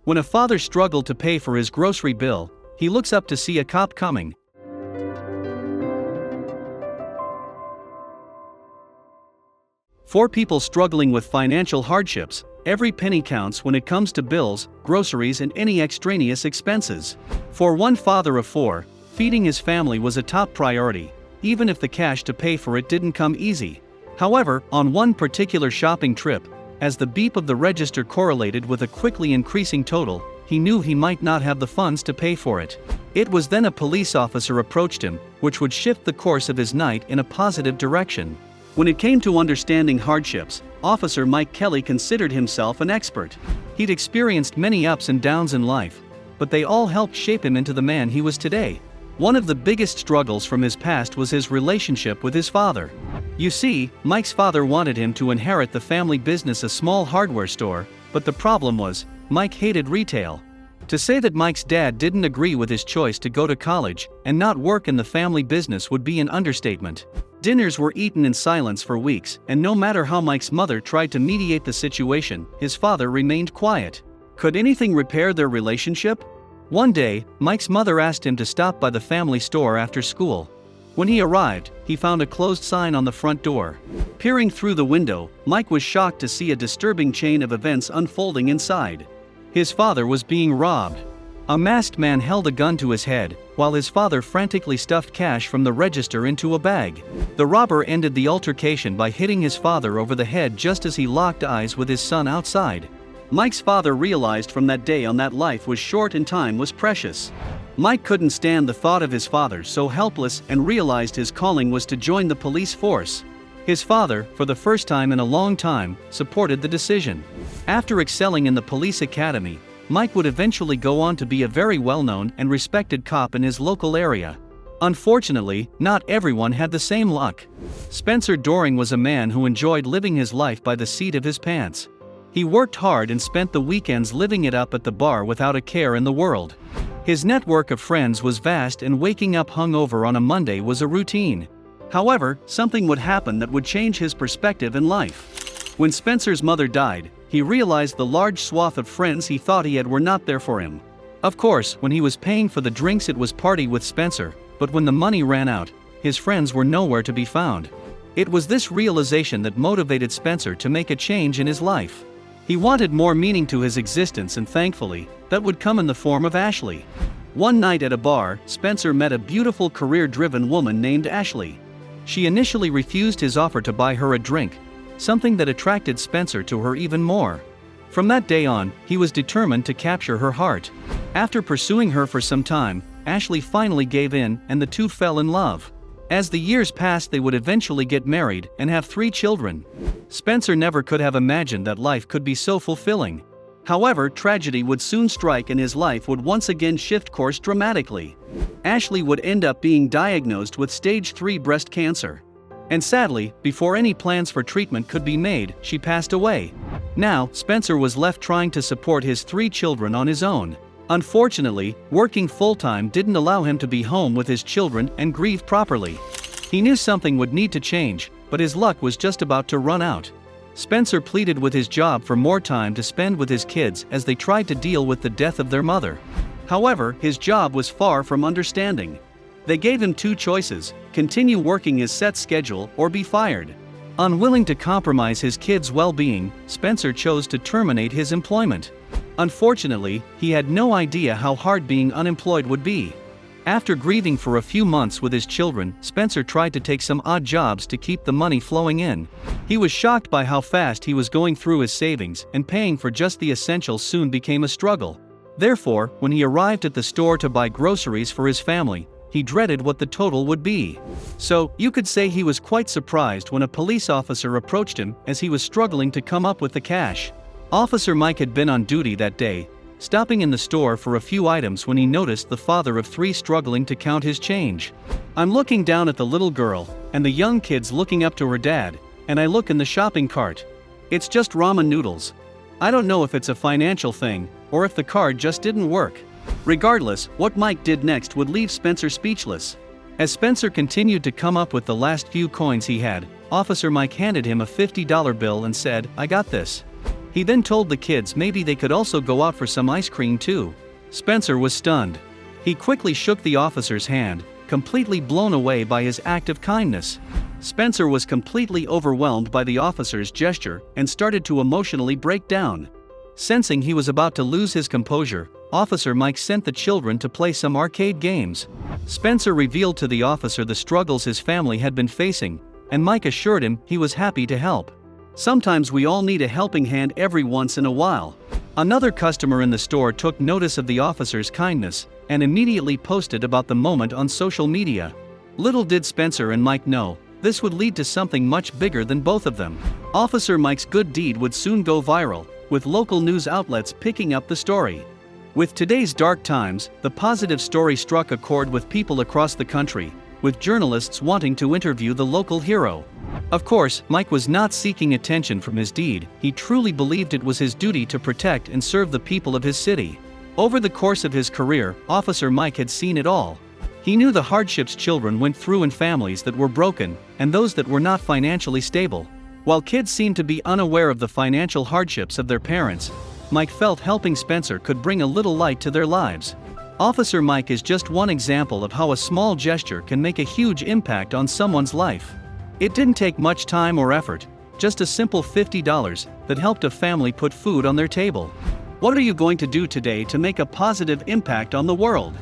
When a father struggled to pay for his grocery bill, he looks up to see a cop coming. For people struggling with financial hardships, every penny counts when it comes to bills, groceries, and any extraneous expenses. For one father of four, feeding his family was a top priority, even if the cash to pay for it didn't come easy. However, on one particular shopping trip, as the beep of the register correlated with a quickly increasing total, he knew he might not have the funds to pay for it. It was then a police officer approached him, which would shift the course of his night in a positive direction. When it came to understanding hardships, Officer Mike Kelly considered himself an expert. He'd experienced many ups and downs in life, but they all helped shape him into the man he was today. One of the biggest struggles from his past was his relationship with his father. You see, Mike's father wanted him to inherit the family business, a small hardware store, but the problem was, Mike hated retail. To say that Mike's dad didn't agree with his choice to go to college and not work in the family business would be an understatement. Dinners were eaten in silence for weeks, and no matter how Mike's mother tried to mediate the situation, his father remained quiet. Could anything repair their relationship? One day, Mike's mother asked him to stop by the family store after school. When he arrived, he found a closed sign on the front door. Peering through the window, Mike was shocked to see a disturbing chain of events unfolding inside. His father was being robbed. A masked man held a gun to his head, while his father frantically stuffed cash from the register into a bag. The robber ended the altercation by hitting his father over the head just as he locked eyes with his son outside. Mike's father realized from that day on that life was short and time was precious. Mike couldn't stand the thought of his father so helpless and realized his calling was to join the police force. His father, for the first time in a long time, supported the decision. After excelling in the police academy, Mike would eventually go on to be a very well-known and respected cop in his local area. Unfortunately, not everyone had the same luck. Spencer Doring was a man who enjoyed living his life by the seat of his pants. He worked hard and spent the weekends living it up at the bar without a care in the world. His network of friends was vast, and waking up hungover on a Monday was a routine. However, something would happen that would change his perspective in life. When Spencer's mother died, he realized the large swath of friends he thought he had were not there for him. Of course, when he was paying for the drinks it was party with Spencer, but when the money ran out, his friends were nowhere to be found. It was this realization that motivated Spencer to make a change in his life. He wanted more meaning to his existence, and thankfully, that would come in the form of Ashley. One night at a bar, Spencer met a beautiful career-driven woman named Ashley. She initially refused his offer to buy her a drink, something that attracted Spencer to her even more. From that day on, he was determined to capture her heart. After pursuing her for some time, Ashley finally gave in, and the two fell in love. As the years passed, they would eventually get married and have 3 children. Spencer never could have imagined that life could be so fulfilling. However, tragedy would soon strike and his life would once again shift course dramatically. Ashley would end up being diagnosed with stage 3 breast cancer. And sadly, before any plans for treatment could be made, she passed away. Now, Spencer was left trying to support his 3 children on his own. Unfortunately, working full-time didn't allow him to be home with his children and grieve properly. He knew something would need to change, but his luck was just about to run out. Spencer pleaded with his job for more time to spend with his kids as they tried to deal with the death of their mother. However, his job was far from understanding. They gave him 2 choices: continue working his set schedule or be fired. Unwilling to compromise his kids' well-being, Spencer chose to terminate his employment. Unfortunately, he had no idea how hard being unemployed would be. After grieving for a few months with his children, Spencer tried to take some odd jobs to keep the money flowing in. He was shocked by how fast he was going through his savings, and paying for just the essentials soon became a struggle. Therefore, when he arrived at the store to buy groceries for his family, he dreaded what the total would be. So, you could say he was quite surprised when a police officer approached him as he was struggling to come up with the cash. Officer Mike had been on duty that day, stopping in the store for a few items when he noticed the father of 3 struggling to count his change. I'm looking down at the little girl, and the young kids looking up to her dad, and I look in the shopping cart. It's just ramen noodles. I don't know if it's a financial thing, or if the card just didn't work. Regardless, what Mike did next would leave Spencer speechless. As Spencer continued to come up with the last few coins he had, Officer Mike handed him a $50 bill and said, "I got this." He then told the kids maybe they could also go out for some ice cream too. Spencer was stunned. He quickly shook the officer's hand, completely blown away by his act of kindness. Spencer was completely overwhelmed by the officer's gesture and started to emotionally break down. Sensing he was about to lose his composure, Officer Mike sent the children to play some arcade games. Spencer revealed to the officer the struggles his family had been facing, and Mike assured him he was happy to help. Sometimes we all need a helping hand every once in a while. Another customer in the store took notice of the officer's kindness and immediately posted about the moment on social media. Little did Spencer and Mike know, this would lead to something much bigger than both of them. Officer Mike's good deed would soon go viral, with local news outlets picking up the story. With today's dark times, the positive story struck a chord with people across the country, with journalists wanting to interview the local hero. Of course, Mike was not seeking attention from his deed. He truly believed it was his duty to protect and serve the people of his city. Over the course of his career, Officer Mike had seen it all. He knew the hardships children went through in families that were broken, and those that were not financially stable. While kids seemed to be unaware of the financial hardships of their parents, Mike felt helping Spencer could bring a little light to their lives. Officer Mike is just one example of how a small gesture can make a huge impact on someone's life. It didn't take much time or effort, just a simple $50 that helped a family put food on their table. What are you going to do today to make a positive impact on the world?